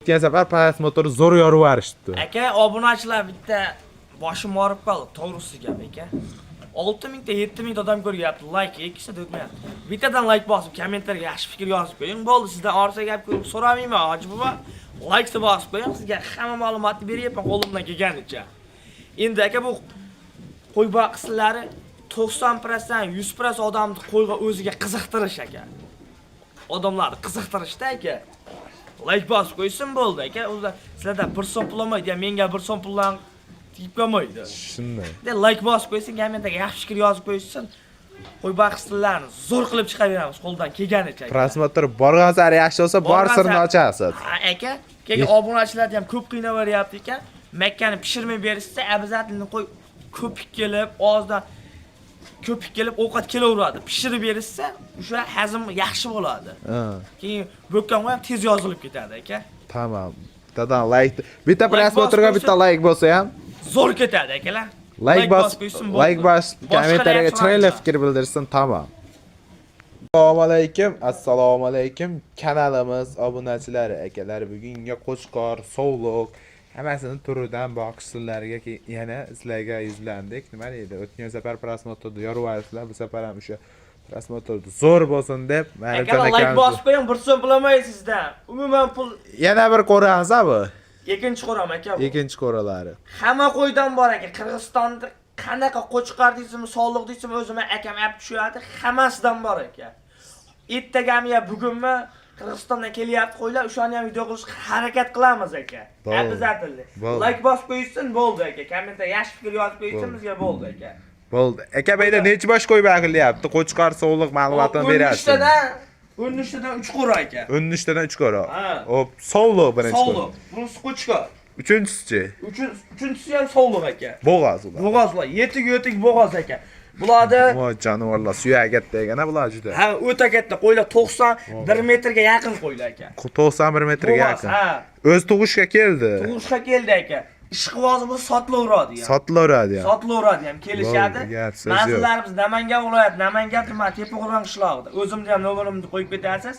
o'tgan safar past motori zo'r yorib yuborishdi. Aka, obunachilar bitta boshim og'rib qoldi, to'g'risi gap aka. 6000 ta 7000 odam ko'ryapti, like ikkisi o'tmayapti. Bittadan like bosib, kommentarga yaxshi fikr yozib qo'ying. Bo'ldi, sizdan orsa gap ko'rib so'ramayman, hoji buva. Like bosib qo'ying, sizga hamma ma'lumotni beryapman qo'limdan kelganicha. Endi aka bu qo'y boqishlari 90%, 100% odamni qo'yga o'ziga qiziqtirish aka. Odamlarni qiziqtirishda aka. Like bosib qo'ysin bo'ldi aka. O'zlar sizlardan 1 so'm pul olmaydi, menga 1 so'm puldan tiyib qo'ymaydi. Shunday. Like bosib qo'ysin, kommentarga yaxshi fikr yozib qo'ysin. Qo'y boqislarni zo'r qilib chiqaveramiz qo'ldan kelganicha. Prosmotr borgan sari yaxshi bo'lsa, bor sirni ochasiz. Aka, keyin obunachilarni ham ko'p qiynaveryapti ekan. Makkani pishirmay berishsa, обязательно qo'y ko'pik kelib, og'izdan ko'pik kelib ovqat kelaveradi. Pishirib berishsa, o'sha hazm yaxshi bo'ladi. Keyin bo'kkanga ham tez yozilib ketadi aka. Tamam. Dadan like. Bitta prosmotrga bitta like bo'lsa ham zo'r ketadi akalar. Like bos, kommentarga chiroyli fikr bildirsin, tamam. Assalomu alaykum. Kanalimiz obunachilari akalar, bugungi Qo'chqor, Sovliq hammasini turidan boqishlarga yana sizlarga yuzlandik. Nima deydi? O'tgan safar prosmotrni yorib yuborsizlar, bu safar ham o'sha prosmotrni zo'r bo'lsin deb Aka, like bosib qo'ying, 1 so'm pul olmaysiz sizdan. Umuman pul yana bir ko'ramiz bu. Ikkinchi qo'ram aka bu. Ikkinchi qo'ralari. Hamma qo'ydan bor aka. Qirg'izistonda qanaqa Qo'chqor deysizmi, Sovliq deysizmi, o'zim akam olib tushadi, hammasidan bor aka. Ertagami ya bugunmi Qirg'izistondan kelyapti qo'ylar, o'shani ham video qilishga harakat qilamiz aka. Обязательно. Like bosib qo'ysin, bo'ldi aka. Kommentar yaxshi fikr yozib qo'ysin, bizga bo'ldi aka. Bo'ldi. Aka bayda necha bosh qo'y baqilyapti? Qo'chqor, Sovliq ma'lumotini berasiz. 13tadan 3 qo'ra aka. 13tadan 3 qo'ra. Hop, Sovliq birinchi qo'ra. Sovliq. Bunisi Qo'chqor. Uchinchisi. Uchinchisi ham Sovliq aka. Bo'g'oz ular. Bo'g'ozlar, yetik bo'g'oz aka. Bularda voy jonivorlar, suyak katta ekan bular juda. Ha, o'ta katta qo'ylar 91 metrga yaqin qo'ylar aka. 91 metrga yaqin. O'z tug'ishga keldi. Tug'ishga keldi aka. Ishqivozi bu sotilaveradi ham. Sotilaveradi ham. Sotilaveradi ham, kelishadi. Manzillarimiz Namangan viloyati, Namangan tumani Tepaquron qishlog'ida. O'zimni ham nomerimni qo'yib ketasiz.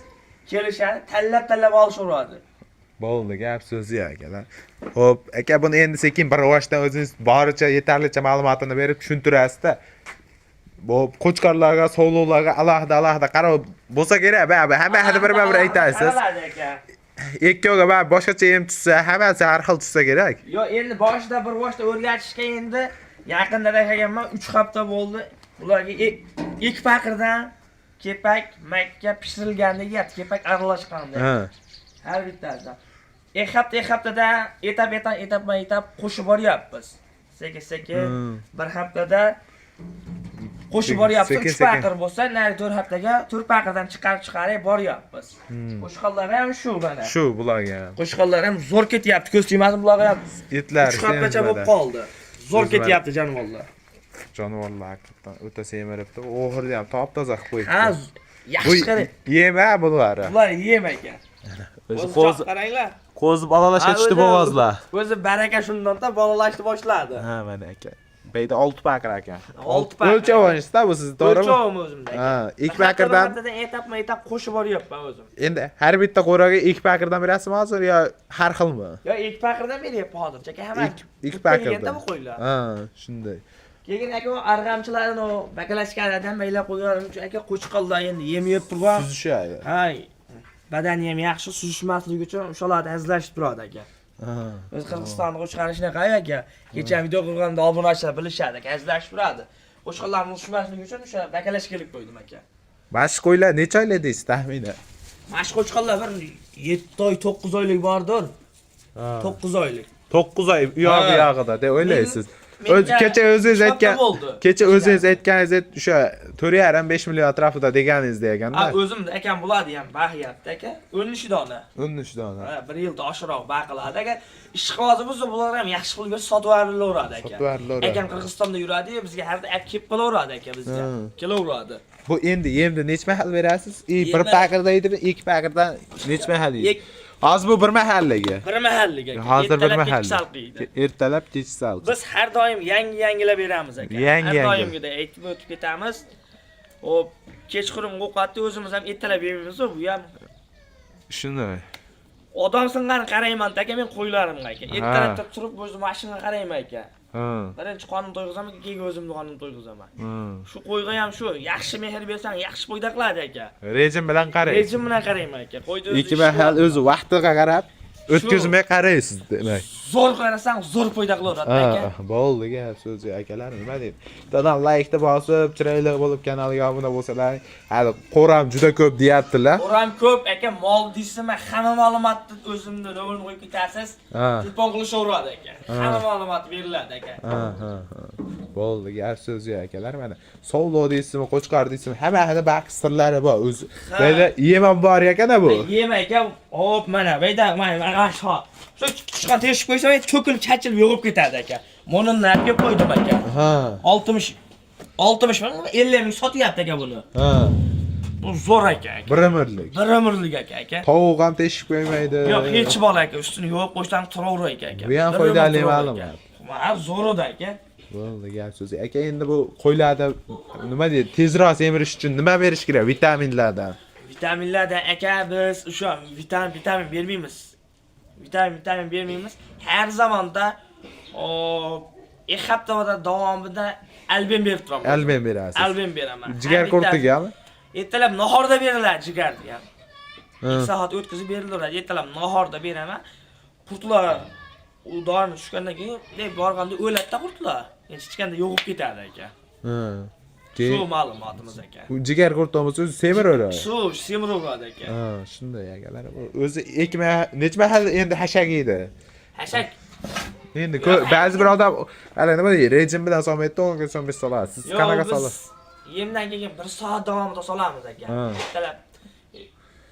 Kelishadi, tanlab olishaveradi. Bo'ldi, gap so'zi akalar. Xo'p, aka buni endi sekin bir rivojdan o'zingiz boricha yetarlicha ma'lumotini berib tushuntirasiz-da. Bu Qo'chqorlarga, Sovliqlarga alohida qarab bo'lsa kerak, hamma bir aytasiz. Ikkovga boshqacha ham tushsa, hammasi har xil tushsa kerak. Yo, endi boshida bir boshda o'rgatishga endi yaqinda ekanman, 3 hafta bo'ldi. Ularga ikki paqirdan kepak, makka pishirilganda yeyapti, kepak aralashganda. Har bittasidan. Ek haftada etap qo'shib boryapmiz. Sekin bir haftada qo'shib boryapmiz. 3 paqir bo'lsa, nari 4 haftaga 4 paqirdan chiqarib boryapmiz. Qo'shqonlar ham shu mana. Shu bularga. Qo'shqonlar ham zo'r ketyapti. Kostyumasim bularga ham etlar 3 haftacha bo'lib qoldi. Zo'r ketyapti jonivorlar. Jonivorlar o'ta semiribdi. O'g'irni ham top-toza qilib qo'yibdi. Ha, yaxshi qarang. Yema bular. Bular yem ekan. O'zi qaranglar. Qo'zib bolalashga tushdi bo'g'ozlar. O'zi baraka shundan bolalashni boshladi. Ha, mana aka. Beyda 6 paqir ekan. 6 paqir. O'lchovingizda bu siz to'g'rimi? O'lchovim o'zimda. Ha, 2 paqirdan etap qo'shib boryapman o'zim. Endi har bitta qo'raga 2 paqirdan berasizmi hozir yo har xilmi? Yo, 2 paqirdan beryapman hozircha. Hammasi 2 paqirdan. Ha, shunday. Keyin aka arg'amchilarni bakalashkalardan maylab qo'yganim uchun aka Qo'chqorlar endi yem yeb turgan. Suzishadi. Ha, badani ham yaxshi, suzishmasligi uchun o'shalarni azlashib turadi aka. O'z Qirg'izistonda Qo'chqor shunaqa aka. Kecha video qilganda obunachilar bilishadi, azlashib turadi. Qo'chqorlarni suzishmasligi uchun o'sha bakalash kelib qo'ydim aka. Mashq qo'ylar necha oylik deysiz taxminan? Mashq Qo'chqorlar bir 7 oy, 9 oylik bordir. 9 oylik. 9 oy uyog'i-yog'ida deb o'ylaysiz. Kecha o'zingiz aytganingiz o'sha 4,5 million atrofida deganingiz ekanda. Ha, o'zimda akam bo'ladi ham baxyapti aka. 13 dona. 13 dona. Ha, 1 yilda oshiroq baqiladi aka. Ishqivozi bo'lsa, bular ham yaxshi pulga sotib yuborilaveradi aka. Akam Qirg'izistonda yuradi-yu, bizga har doim kelib qolaveradi aka bizga. Kelaveradi. Bu endi yemni necha mahal berasiz? Bir paqirda edimi, 2 paqirdan necha mahal yeydi? Hozir bu bir mahallaga. Bir mahallaga. Hozir bir mahalla. Ertalab kech sal. Biz har doim yangilab beramiz aka. Har doimgidek aytib o'tib ketamiz. Hop, kechqurun ovqatni o'zimiz ham ertalab yeymiz, bu ham shunday. Odam singani qarayman aka men qo'ylarimga aka. Ha. Ertalab turib o'zim mashinaga qarayman aka. Ha. Birinchi qonun to'yg'izaman, keyin o'zimni qonun to'yg'izaman. Ha. Shu qo'yga ham shu, yaxshi mehr bersang, yaxshi foyda qiladi aka. Rejim bilan qaraysiz. Rejim bilan qarayman aka. Qo'ydi o'zi. Ikki mahal o'zi vaqtiga qarab o'tkazmay qaraysiz demak. Zo'r qarasang, zo'r foyda qilaveradi aka. Bo'ldi gap so'zi akalar nima deydi? Dadam like-ni bosib, chiroyli bo'lib kanalga obuna bo'lsalar, hali qo'ram juda ko'p deyaptilar. Qo'ram ko'p aka, mol deysizmi, hamma ma'lumotni o'zimni nomerni qo'yib ketasiz. Telefon qilishaveradi aka. Hamma ma'lumot beriladi aka. Ha. Bo'ldi gap so'zi akalar mana. Sovlo deysizmi, qo'chqor deysizmi, hammani baqi sirlari bor. O'zi bayda yemam bor ekan-a bu. Yema aka, hop mana bayda mana shu. Shu chiqqan teshib qo'ysam, cho'kilib, chachilib yo'qib ketadi aka. Mononni narxga qo'ydim aka. Ha. 60 ming, 50 ming sotyapti aka buni. Ha. Bu zo'r aka. Bir umrlik. Bir umrlik aka. Tovuq ham teshib qo'ymaydi. Yo'q, hech bola aka, ustini yo'q qo'shdan turaverar aka. Bu ham foydali ma'lumot. Ha, zo'r edi aka. Bo'ldi gap so'zi. Aka endi bu qo'ylarda nima deydi? Tezroq semirish uchun nima berish kerak vitaminlardan? Vitaminlardan aka biz o'sha vitamin bermaymiz. Vitamin bermaymiz. Har zamonda ikki hafta davomida alben berib turamiz. Alben berasiz. Alben beraman. Jigar qurtigami? Ertalab nahorda beriladi jigarni ham. 2 soat o'tkazib beriladi. Ertalab nahorda beraman. Qurtlar u dorini tushgandan keyin deb borganda o'ladida qurtlar. Endi chiqqanda yo'qib ketadi aka. Shu ma'lumotimiz aka. Bu jigar qurtimiz o'zi semiraveradi. Shu semiraveradi aka. Shunday akalar. O'zi ekma necha mahal endi hashak yeydi. Hashak. Endi ba'zi bir odam hali nima deydi? Rejim bilan solmaydi, o'nga so'mib solasiz. Siz qanaqa solasiz? Yemdan keyin 1 soat davomida solamiz aka.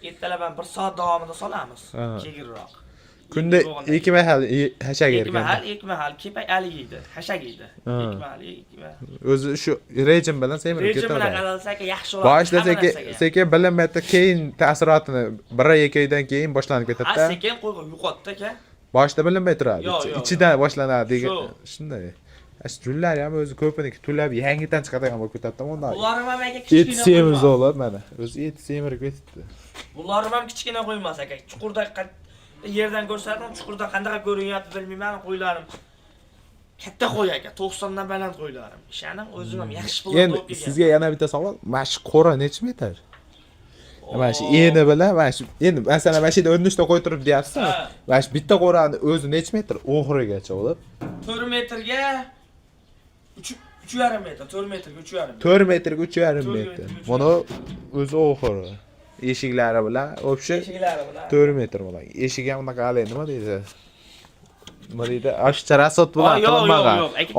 Ertalab ham 1 soat davomida solamiz. Keyinroq. Kunda 2 mahal hashak yerkan. 2 mahal kepak ali yeydi, hashak yeydi. 2 mahal. O'zi shu rejim bilan semirib ketadi. Rejim bilan qaralsak yaxshi bo'ladi. Boshida sekin bilinmaydi, keyin ta'sirotini 1-2 oydan keyin boshlanib ketadi-da. Sekin qo'yga yo'qotdi aka. Boshida bilinmay turadi. Ichidan boshlanadi degan. Shunday. Jullar ham o'zi ko'piniki tulab yangidan chiqadigan bo'lib ketadi-da undan. Ularni ham aka kichkina semiz bo'ladi mana. O'zi eti semirib ketdi. Bularni ham kichkina qo'ymas aka. Chuqurda yerdan ko'rsatdim, chuqurda qanday ko'rinyapti bilmayman, qo'ylarim katta qo'y aka, 90 dan baland qo'ylarim. Ishaning o'zim ham yaxshi bo'lib kelgan. Endi sizga yana bitta savol, mana shu qo'ra necha metr? Mana shu eni bilan, mana shu endi masalan mana shu yerda 13 ta qo'y turib deyapsiz-mi? Mana shu bitta qo'rani o'zi necha metr oxirigacha bo'lib? 4 metrga 3,5 metr, 4 metrga 3,5 metr. 4 metrga 3,5 metr. Mana o'zi oxiri. Eshiklari bilan, o'pshi 4 metr bo'ladi. Eshik ham unaqa hali nima deydi? Nima deydi? Oshcha rasot bilan qilinmagan.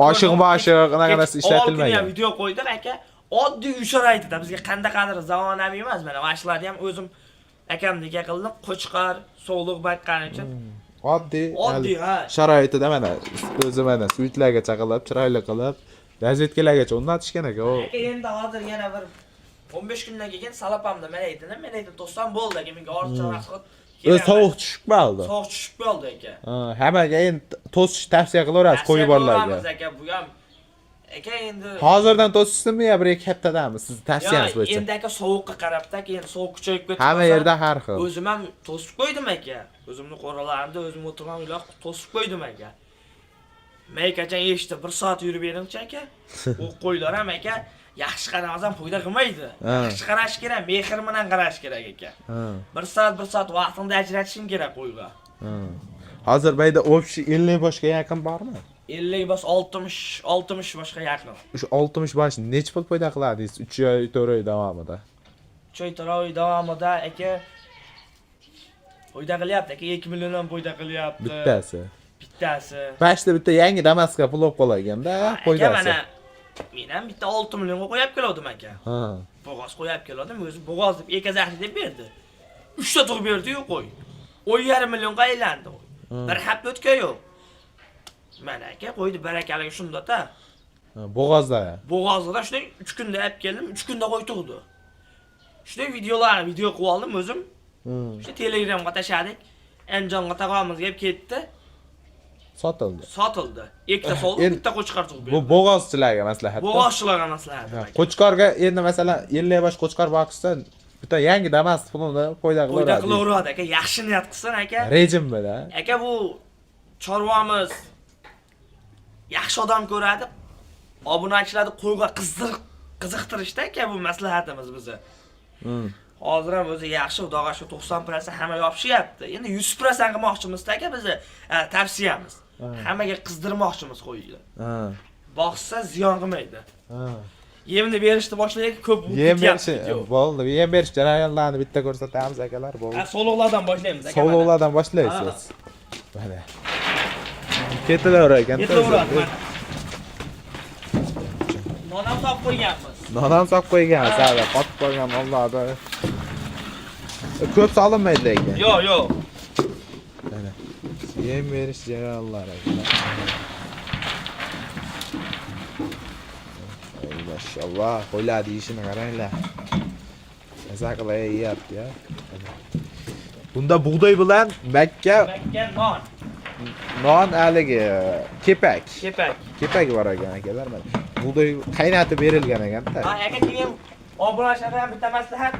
Oshiq moshiq unaqa narsa ishlatilmagan. Video qo'ydim aka. Oddiy uy sharoitida bizga qandaqadir zamonaviy emas. Mana mashlarni ham o'zim akamniki qildim. Qo'chqar, sog'liq baytgani uchun. Oddiy sharoitida mana o'zi mana suyitlarga chaqilib, chiroyli qilib, gazetkalargacha o'rnatishgan aka. Aka endi hozir yana bir 15 kundan keyin salapamda men aytdim to'sam bo'ldi aka, menga ortiqcha vaqt kerak. Sovuq tushib qoldi. Sovuq tushib qoldi aka. Hammaga endi to'sish tavsiya qilaverasiz qo'yib borlarga. Aka bu ham aka endi hozirdan to'sisizmi yo 1-2 haftadanmi siz tavsiyangiz bo'yicha? Endi aka sovuqqa qarabda, keyin sovuq kuchayib ketdi. Hamma yerda har xil. O'zim ham to'sib qo'ydim aka. O'zimni qo'ralarimda o'zim o'tirgan uylar to'sib qo'ydim aka. Maykacha eshitdi 1 soat yurib beringchi aka. U qo'ylar ham aka yaxshi qaramasam foyda qilmaydi. Yaxshi qarash kerak, mehr bilan qarash kerak aka. 1 soat vaqtini ajratishim kerak qo'yga. Hozir bayda o'pshi 50 boshga yaqin bormi? 50 bosh 60 boshga yaqin. O'sha 60 bosh necha pul foyda qiladingiz 3 oy 4 oy davomida? 3 oy 4 oy davomida aka foyda qilyapti aka, 2 milliondan foyda qilyapti. Bittasi. Bashda bitta yangi Damas'ga pul olib qolganda foydasi. Men ham bitta 6 millionga qo'yib keldim aka. Bo'g'oz qo'yib keldim, o'zi bo'g'oz deb ekazahri deb berdi. 3 ta tug'ib berdi-yu qo'y. 10,5 millionga aylandi. Bir hafta o'tgan yo'q. Mana aka qo'ydi barakaliga shunda-da. Bo'g'ozda. Bo'g'ozda shunday 3 kunda olib keldim, 3 kunda qo'y tug'di. Shunday video qilib oldim o'zim. Shu Telegramga tashladik. Anjonga taqomiz kelib ketdi. Sotildi. Ikkita soldi, bitta qo'chqar tug'ib berdi. Bu bo'g'ozchilarga maslahat. Bo'g'ozchilarga maslahat. Qo'chqarga endi masalan 50 bosh qo'chqar boqsa Bitta yangi Damas pulini qo'yda Qo'yda qilaveradi. qilaveradi aka, yaxshi niyat qilsin aka. Rejim bilan. Aka bu chorvamiz yaxshi odam ko'radi. Obunachilarni qo'yga qiziqtirishda aka bu maslahatimiz bizni. Hozir ham o'zi yaxshi, xudoga shu 90% hamma yopishyapti. Endi 100% qilmoqchimiz aka bizni tavsiyamiz. Hammaga qizdirmoqchimiz qo'yni. Boqsa ziyon qilmaydi. Yemni berishni boshlaylik, ko'p Yem berish bo'ldi. Yem berish jarayonlarini bitta ko'rsatamiz akalar, bo'ldi. Sog'liqlardan boshlaymiz aka. Sog'liqlardan boshlaysiz. Mana. Ketilaver ekan. Ketilaveradi. Non ham solib qo'yganmiz. Non ham solib qo'ygan, sal qotib qolgan nonlarni. Ko'p solinmaydi lekin. Yo'q. Mana. Yem berish jarayonlari akalar. Maşallah, qo'ylar deyishini qaranglar. Maza qilib yeyapti ya. Bunda bug'doy bilan makka non haligi kepak. Kepak bor ekan akalar. Mana bug'doy qaynatib berilgan ekan-da. Ha, aka keyin obunachilarga ham bitta maslahat.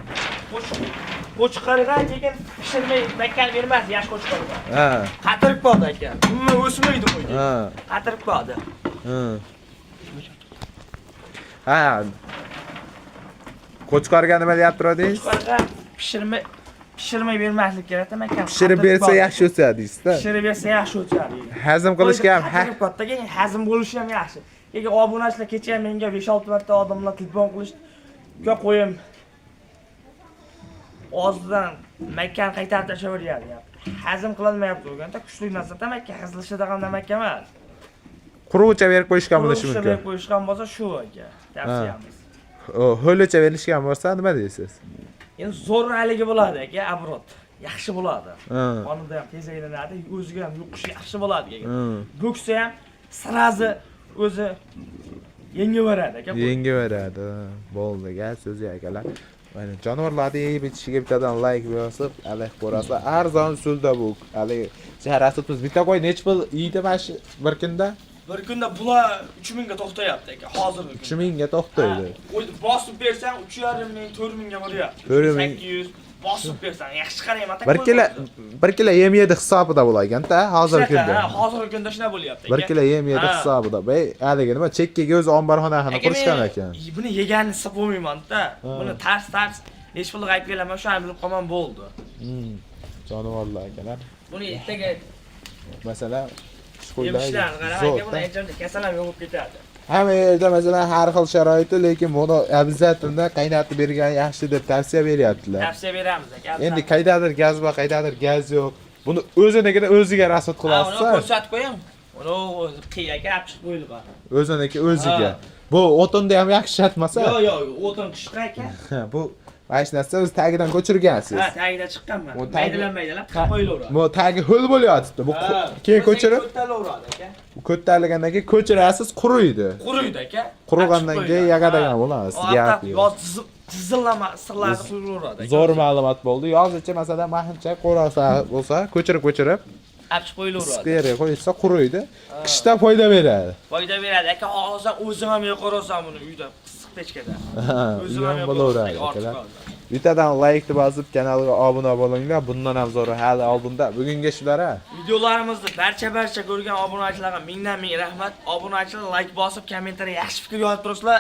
Qo'chqarga keyin pishirmay makkani bermas, yosh qo'chqarga. Ha. Qatirib qoldi aka. Umuman o'smaydi qo'ydi. Ha. Qatirib qoldi. Ha. Qo'chqarga nima deyapti rodingiz? Qo'chqarga pishirmay bermaslik kerak ekan. Pishirib bersa yaxshi o'sadi deysiz-da. Pishirib bersa yaxshi o'sadi. Hazm qilishga ham keyin hazm bo'lishi ham yaxshi. Keyin obunachilar kecha ham menga 5-6 marta odamlar telefon qilishdi. "Uka qo'yim. Ozdan makkani qaytarib tashlaveryapti." Hazm qilolmayapti o'ganda, kuchli narsa makka hazilishida ham makka emas. Quruqcha berib qo'yishgan bo'lishi Quruqcha mumkin. berib qo'yishgan bo'lsa shu aka. Tavsiyamiz. Ho'licha berishgan bo'lsa nima deysiz? Endi zo'r haligi bo'ladi aka, abrot. Yaxshi bo'ladi. Qonida ham tez aylanadi, o'ziga ham yuqishi yaxshi bo'ladi aka. Bo'ksa ham sirazi o'zi yengaveradi aka. Yengaveradi. Bo'ldi, gal so'zi akalar. Mana jonivorlarni yeyib itishiga bittadan like bosib, alih ko'rasizlar. Arzon usulda bu. Haligi shaharasimiz bitta qo'y necha pul yeydi mana shu bir kunda? Bir kunda bular 3000 ga to'xtayapti aka, hozirgi kunda. 3000 ga to'xtaydi. O'yni bosib bersang 3,5 ming, 4 mingga boryapti. 800 bosib bersang yaxshi qarayman aka. Bir kilo yem yedi hisobida bo'lgan-da hozirgi kunda. Ha, hozirgi kunda shuna bo'lyapti aka. 1 kilo yem yedi hisobida. Bey, haligi nima chekkaga o'zi omborxonani qurishgan ekan. Buni yeganini his bo'lmayman-da. Buni tars necha pulga aytib kelaman, shu ham bilib qolman bo'ldi. Jonivorlar akalar. Buni ertaga Masalan, yemishlarni qarang, buni aytganda kasal ham yo'qib ketadi. Hamma yerda masalan har xil sharoitda, lekin buni obязательно qaynatib bergan yaxshi deb tavsiya beryaptilar. Tavsiya beramiz aka. Endi qaydadir gaz bor, qaydadir gaz yo'q. Buni o'zinikini o'ziga rasot qilasiz. Uni ko'rsatib qo'ying. Uni o'zi qiyaga olib chiqib qo'yilgan. O'ziniki o'ziga. Bu o'tinda ham yaxshi shatmasa? Yo'q, o'tin qishqa ekan. Bu mana narsa o'z tagidan ko'chirgansiz. Ha, tagidan chiqqanman. Maydalanmaydilar, qilib qo'yilaveradi. Bu tagi ho'l bo'lyapti. Bu keyin ko'chirib ko'taraveradi aka. Ko'tarilgandan keyin ko'chirasiz, quriydi. Quriydi aka. Qurigandan keyin yagadagan bo'ladi. Gap yo'q. Tizillama sirlarni qo'yaveradi aka. Zo'r ma'lumot bo'ldi. Yozgacha masalan mahimcha qo'rasa bo'lsa, ko'chirib olib chiqib qo'yilaveradi. Sqeriya qo'ysa quriydi. Qishda foyda beradi. Foyda beradi aka. Hozir o'zim ham yoqirasan buni uyda issiq pechkada. O'zim ham yoqiraman. Bittadan like bosib kanalga obuna bo'linglar. Bundan ham zo'r hali oldinda. Bugunga shular ha. Videolarimizni barcha ko'rgan obunachilarga ming rahmat. Obunachilar like bosib, kommentariya yaxshi fikr yozib turasizlar.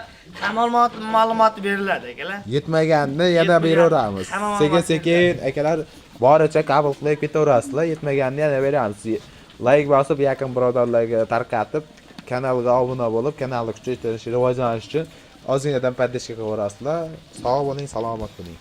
Ma'lumot beriladi akalar. Yetmaganini yana beraveramiz. Sekin akalar boricha qabul qilib ketaverasizlar. Yetmaganini yana beramiz. Like bosib, yaqin birodarlarga tarqatib, kanalga obuna bo'lib, kanalni kuchaytirish, rivojlanish uchun ozginadan podдержка qilaverasizlar. Sog' bo'ling, salomat bo'ling.